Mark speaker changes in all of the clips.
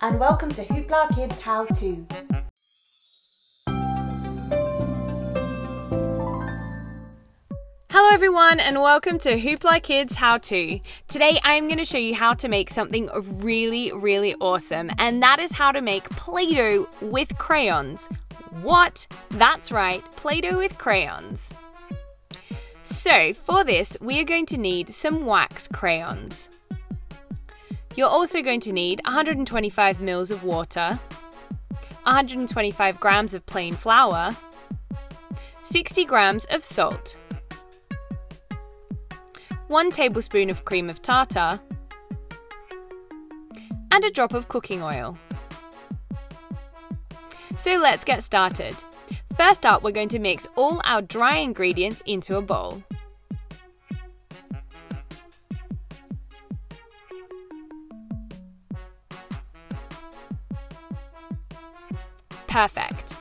Speaker 1: and welcome to HooplaKidz How To.
Speaker 2: Hello everyone and welcome to HooplaKidz How To. Today I'm going to show you how to make something really awesome, and that is how to make Play-Doh with crayons. What? That's right, Play-Doh with crayons. So for this we are going to need some wax crayons. You're also going to need 125 ml of water, 125 grams of plain flour, 60 grams of salt, 1 tablespoon of cream of tartar, and a drop of cooking oil. So let's get started. First up, we're going to mix all our dry ingredients into a bowl. Perfect.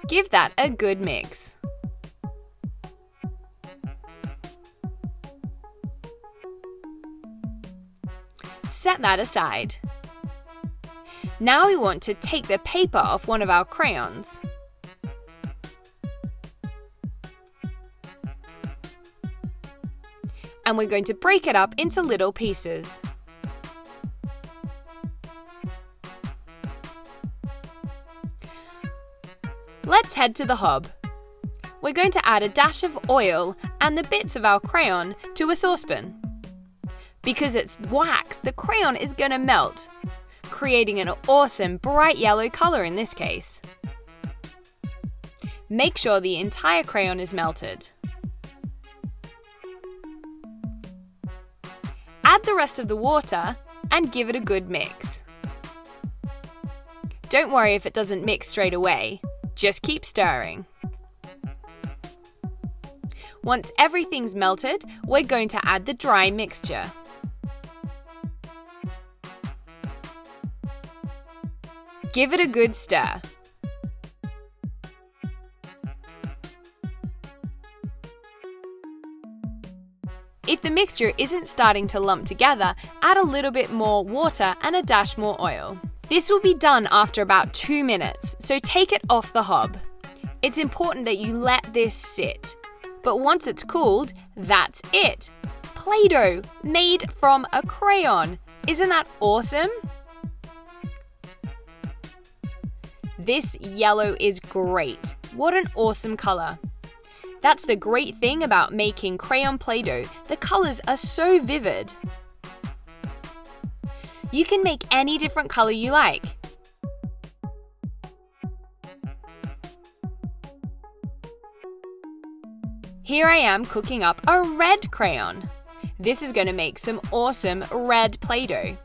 Speaker 2: Give that a good mix. Set that aside. Now we want to take the paper off one of our crayons. And we're going to break it up into little pieces. Let's head to the hob. We're going to add a dash of oil and the bits of our crayon to a saucepan. Because it's wax, the crayon is going to melt, creating an awesome bright yellow color in this case. Make sure the entire crayon is melted. Add the rest of the water and give it a good mix. Don't worry if it doesn't mix straight away, just keep stirring. Once everything's melted, we're going to add the dry mixture. Give it a good stir. If the mixture isn't starting to lump together, add a little bit more water and a dash more oil. This will be done after about 2 minutes, so take it off the hob. It's important that you let this sit. But once it's cooled, that's it! Play-Doh made from a crayon. Isn't that awesome? This yellow is great. What an awesome color. That's the great thing about making crayon Play-Doh. The colors are so vivid. You can make any different color you like. Here I am cooking up a red crayon. This is going to make some awesome red Play-Doh.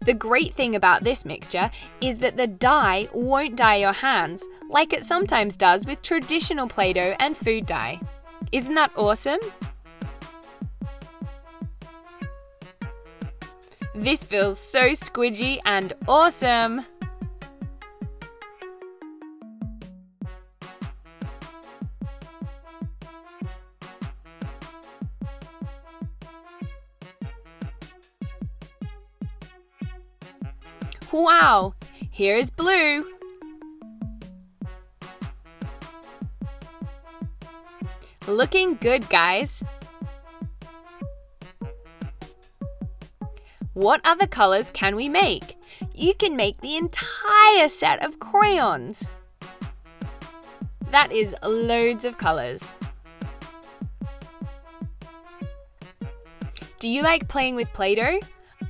Speaker 2: The great thing about this mixture is that the dye won't dye your hands like it sometimes does with traditional Play-Doh and food dye. Isn't that awesome? This feels so squidgy and awesome! Wow! Here's blue! Looking good, guys! What other colors can we make? You can make the entire set of crayons! That is loads of colors. Do you like playing with Play-Doh?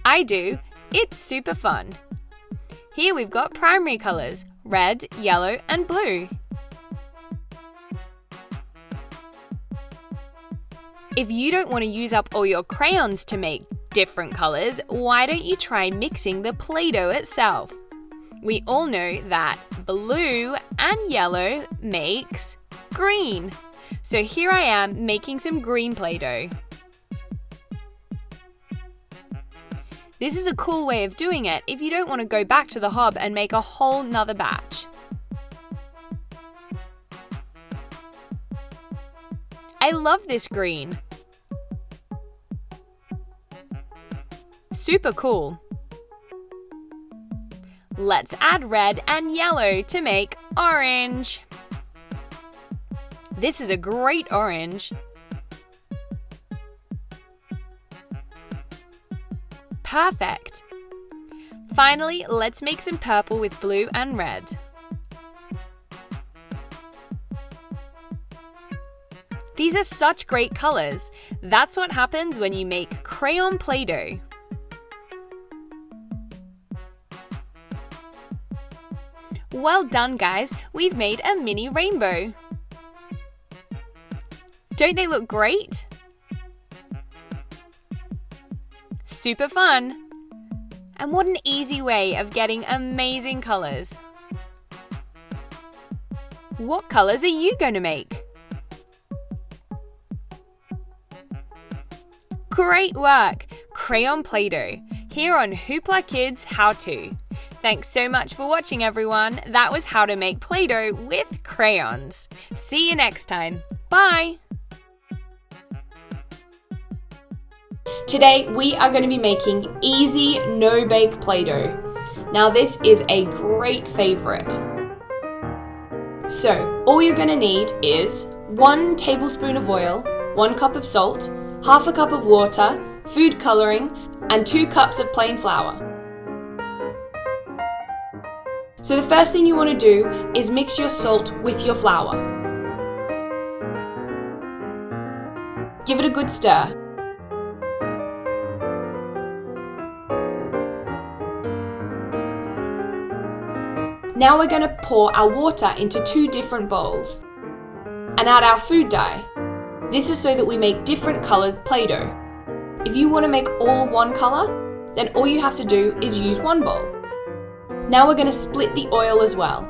Speaker 2: I do. It's super fun. Here we've got primary colors, red, yellow, and blue. If you don't want to use up all your crayons to make different colors, why don't you try mixing the Play-Doh itself? We all know that blue and yellow makes green. So here I am making some green Play-Doh. This is a cool way of doing it if you don't want to go back to the hob and make a whole nother batch. I love this green. Super cool. Let's add red and yellow to make orange. This is a great orange. Perfect. Finally, let's make some purple with blue and red. These are such great colors. That's what happens when you make crayon Play-Doh. Well done, guys. We've made a mini rainbow. Don't they look great? Super fun. And what an easy way of getting amazing colors. What colors are you going to make? Great work! Crayon Play-Doh, here on HooplaKidz How To. Thanks so much for watching, everyone. That was how to make Play-Doh with crayons. See you next time. Bye!
Speaker 1: Today we are going to be making easy no-bake Play-Doh. Now this is a great favourite. So all you're going to need is 1 tablespoon of oil, 1 cup of salt, half a cup of water, food colouring, and 2 cups of plain flour. So the first thing you want to do is mix your salt with your flour. Give it a good stir. Now we're going to pour our water into 2 different bowls and add our food dye. This is so that we make different coloured Play-Doh. If you want to make all one colour, then all you have to do is use 1 bowl. Now we're going to split the oil as well.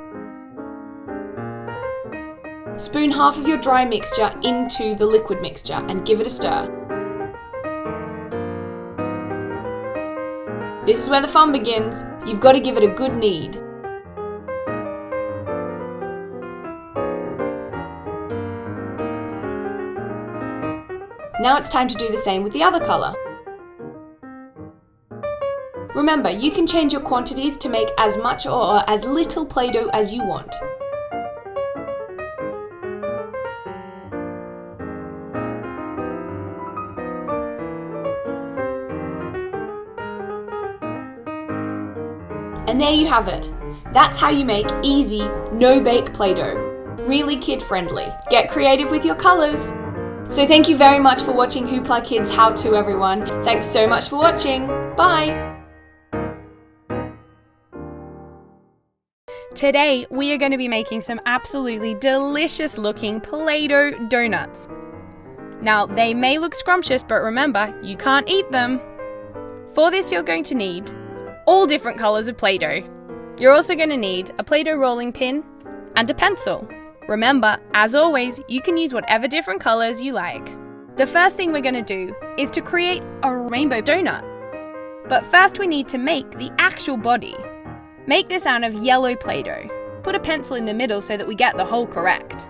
Speaker 1: Spoon half of your dry mixture into the liquid mixture and give it a stir. This is where the fun begins. You've got to give it a good knead. Now it's time to do the same with the other colour. Remember, you can change your quantities to make as much or as little Play-Doh as you want. And there you have it. That's how you make easy, no-bake Play-Doh. Really kid-friendly. Get creative with your colours! So thank you very much for watching HooplaKidz How To, everyone. Thanks so much for watching. Bye!
Speaker 2: Today, we are going to be making some absolutely delicious looking Play-Doh donuts. Now, they may look scrumptious, but remember, you can't eat them. For this, you're going to need all different colours of Play-Doh. You're also going to need a Play-Doh rolling pin and a pencil. Remember, as always, you can use whatever different colours you like. The first thing we're going to do is to create a rainbow donut. But first we need to make the actual body. Make this out of yellow Play-Doh. Put a pencil in the middle so that we get the hole correct.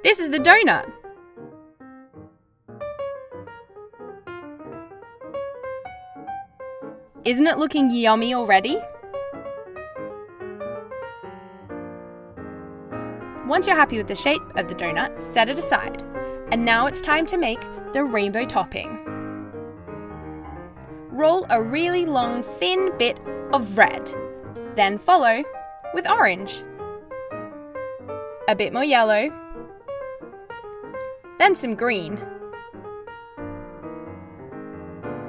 Speaker 2: This is the donut. Isn't it looking yummy already? Once you're happy with the shape of the donut, set it aside. And now it's time to make the rainbow topping. Roll a really long, thin bit of red. Then follow with orange. A bit more yellow. Then some green.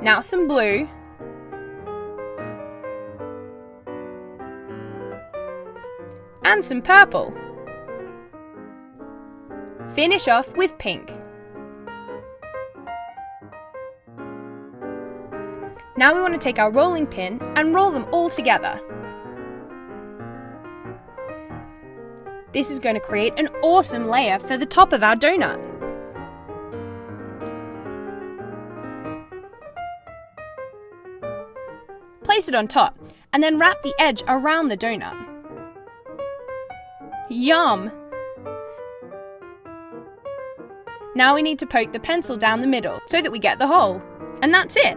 Speaker 2: Now some blue. And some purple. Finish off with pink. Now we want to take our rolling pin and roll them all together. This is going to create an awesome layer for the top of our donut. Place it on top and then wrap the edge around the donut. Yum! Now we need to poke the pencil down the middle so that we get the hole. And that's it.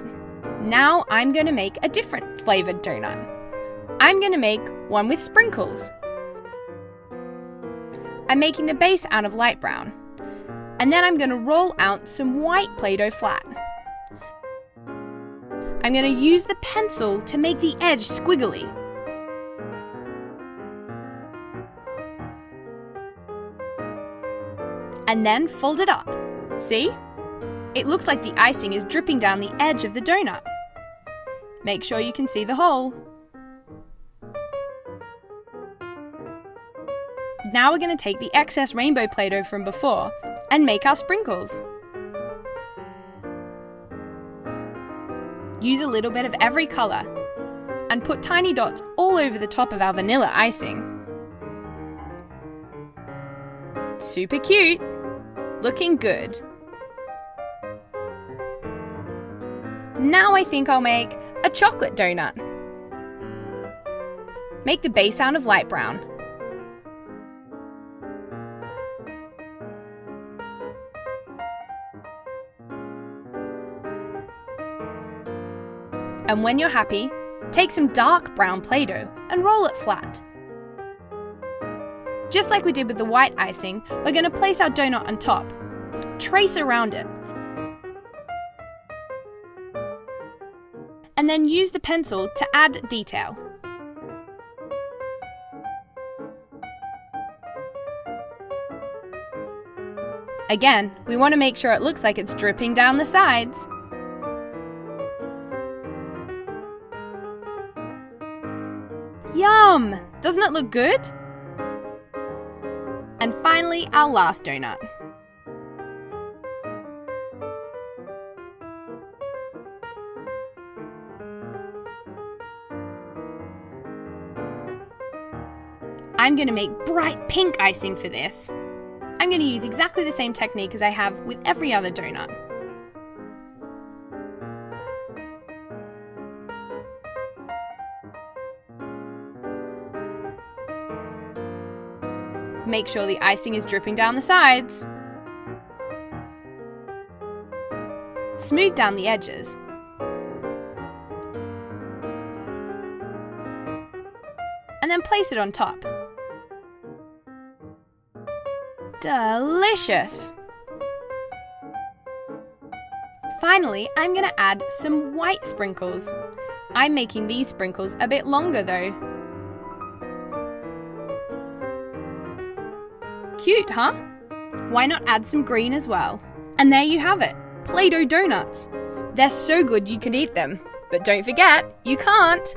Speaker 2: Now I'm going to make a different flavoured donut. I'm going to make one with sprinkles. I'm making the base out of light brown. And then I'm going to roll out some white Play-Doh flat. I'm going to use the pencil to make the edge squiggly. And then fold it up. See? It looks like the icing is dripping down the edge of the donut. Make sure you can see the hole. Now we're going to take the excess rainbow Play-Doh from before and make our sprinkles. Use a little bit of every colour and put tiny dots all over the top of our vanilla icing. Super cute! Looking good. Now I think I'll make a chocolate donut. Make the base out of light brown. And when you're happy, take some dark brown Play-Doh and roll it flat. Just like we did with the white icing, we're going to place our donut on top. Trace around it. And then use the pencil to add detail. Again, we want to make sure it looks like it's dripping down the sides. Yum! Doesn't it look good? And finally, our last donut. I'm going to make bright pink icing for this. I'm going to use exactly the same technique as I have with every other donut. Make sure the icing is dripping down the sides. Smooth down the edges. And then place it on top. Delicious! Finally, I'm going to add some white sprinkles. I'm making these sprinkles a bit longer though. Cute, huh? Why not add some green as well? And there you have it, Play-Doh donuts. They're so good you could eat them, but don't forget, you can't.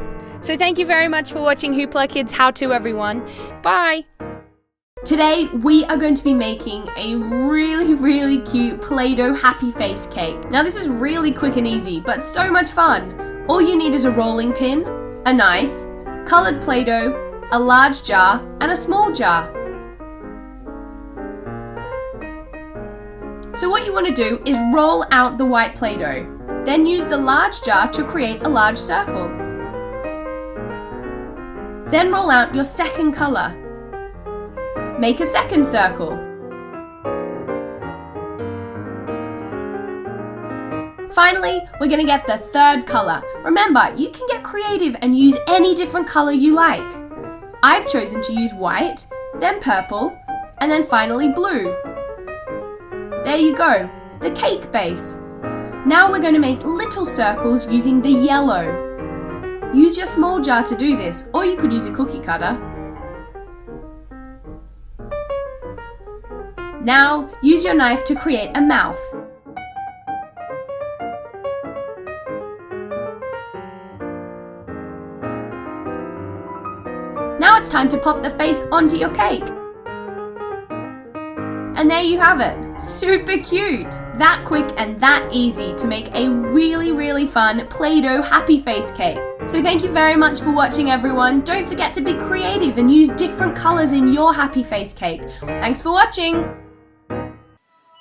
Speaker 2: So thank you very much for watching HooplaKidz How To, everyone. Bye!
Speaker 1: Today, we are going to be making a really cute Play-Doh happy face cake. Now this is really quick and easy, but so much fun. All you need is a rolling pin, a knife, coloured Play-Doh, a large jar, and a small jar. So what you want to do is roll out the white Play-Doh. Then use the large jar to create a large circle. Then roll out your second colour. Make a second circle. Finally, we're going to get the third colour. Remember, you can get creative and use any different colour you like. I've chosen to use white, then purple, and then finally blue. There you go, the cake base. Now we're going to make little circles using the yellow. Use your small jar to do this, or you could use a cookie cutter. Now, use your knife to create a mouth. Now it's time to pop the face onto your cake. And there you have it, super cute! That quick and that easy to make a really fun Play-Doh happy face cake. So thank you very much for watching, everyone. Don't forget to be creative and use different colours in your happy face cake. Thanks for watching!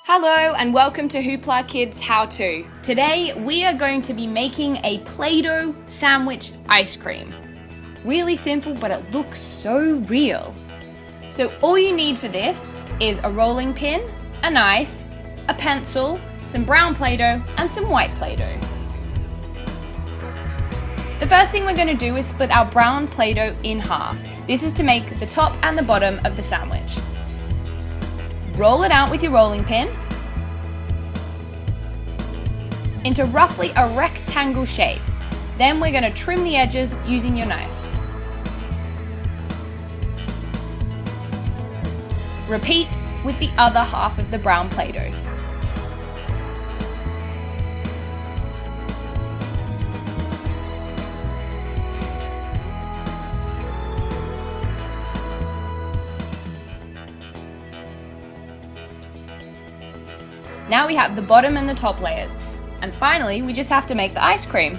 Speaker 2: Hello and welcome to HooplaKidz How To. Today we are going to be making a Play-Doh sandwich ice cream. Really simple, but it looks so real. So all you need for this is a rolling pin, a knife,
Speaker 1: a pencil, some brown Play-Doh, and some white Play-Doh. The first thing we're going to do is split our brown Play-Doh in half. This is to make the top and the bottom of the sandwich. Roll it out with your rolling pin into roughly a rectangle shape. Then we're going to trim the edges using your knife. Repeat with the other half of the brown Play-Doh. Now we have the bottom and the top layers. And finally, we just have to make the ice cream.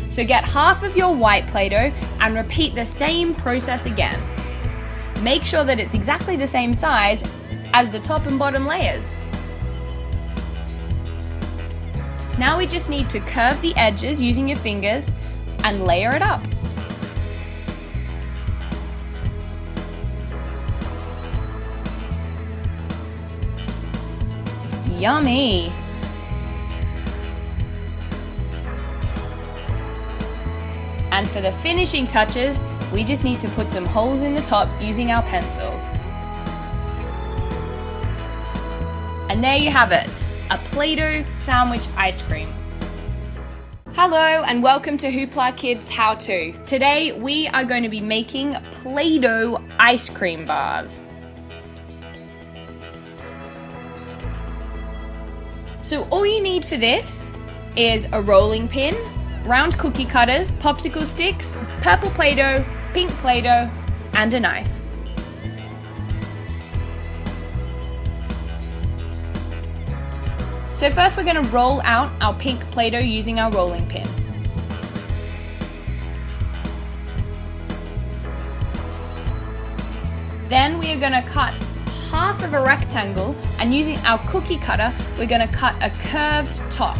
Speaker 1: So get half of your white Play-Doh and repeat the same process again. Make sure that it's exactly the same size as the top and bottom layers. Now we just need to curve the edges using your fingers and layer it up. Yummy! And for the finishing touches, we just need to put some holes in the top using our pencil. And there you have it, a Play-Doh sandwich ice cream. Hello and welcome to HooplaKidz How To. Today we are going to be making Play-Doh ice cream bars. So all you need for this is a rolling pin, round cookie cutters, popsicle sticks, purple Play-Doh, pink Play-Doh, and a knife. So first we're going to roll out our pink Play-Doh using our rolling pin. Then we are going to cut half of a rectangle, and using our cookie cutter, we're going to cut a curved top.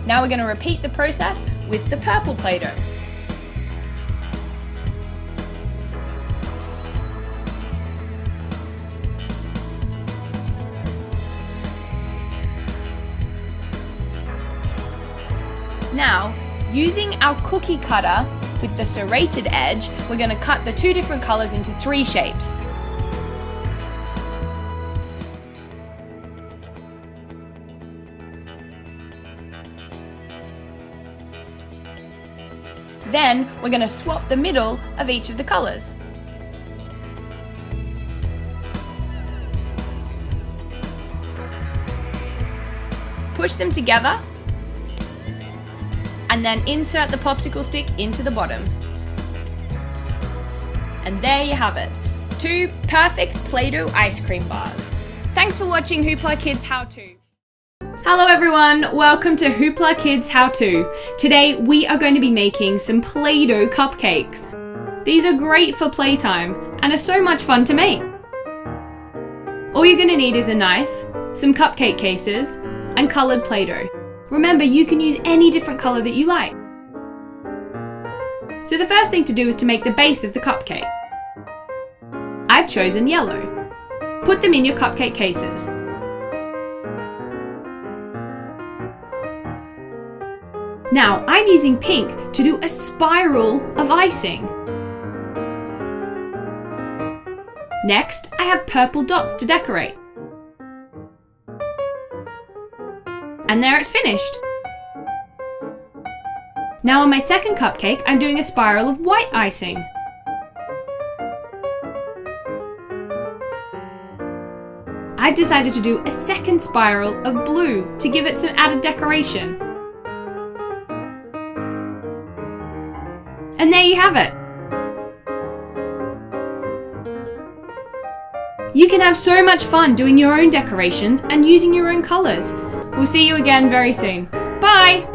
Speaker 1: Now we're going to repeat the process with the purple Play-Doh. Now, using our cookie cutter with the serrated edge, we're going to cut the two different colors into 3 shapes. Then, we're going to swap the middle of each of the colors. Push them together, and then insert the popsicle stick into the bottom. And there you have it, 2 perfect Play-Doh ice cream bars. Thanks for watching HooplaKidz How To. Hello everyone, welcome to HooplaKidz How To. Today we are going to be making some Play-Doh cupcakes. These are great for playtime and are so much fun to make. All you're going to need is a knife, some cupcake cases, and coloured Play-Doh. Remember, you can use any different colour that you like. So the first thing to do is to make the base of the cupcake. I've chosen yellow. Put them in your cupcake cases. Now, I'm using pink to do a spiral of icing. Next, I have purple dots to decorate. And there it's finished. Now on my second cupcake, I'm doing a spiral of white icing. I've decided to do a second spiral of blue to give it some added decoration. And there you have it. You can have so much fun doing your own decorations and using your own colours. We'll see you again very soon. Bye!